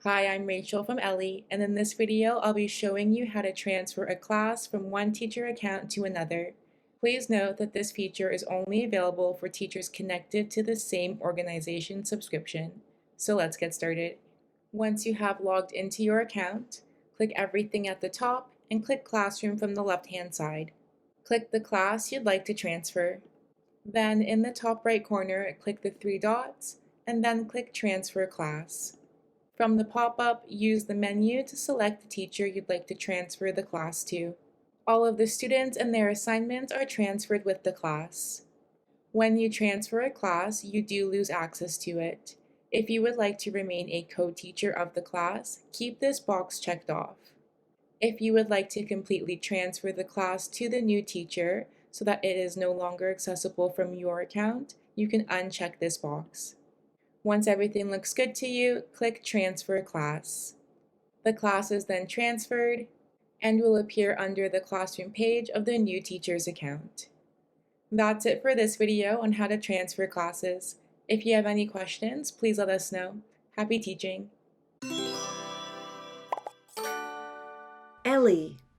Hi, I'm Rachel from Ellii, and in this video, I'll be showing you how to transfer a class from one teacher account to another. Please note that this feature is only available for teachers connected to the same organization subscription. So let's get started. Once you have logged into your account, click everything at the top and click Classroom from the left-hand side. Click the class you'd like to transfer. Then in the top right corner, click the three dots and then click Transfer Class. From the pop-up, use the menu to select the teacher you'd like to transfer the class to. All of the students and their assignments are transferred with the class. When you transfer a class, you do lose access to it. If you would like to remain a co-teacher of the class, keep this box checked off. If you would like to completely transfer the class to the new teacher so that it is no longer accessible from your account, you can uncheck this box. Once everything looks good to you, click Transfer Class. The class is then transferred and will appear under the classroom page of the new teacher's account. That's it for this video on how to transfer classes. If you have any questions, please let us know. Happy teaching! Ellii,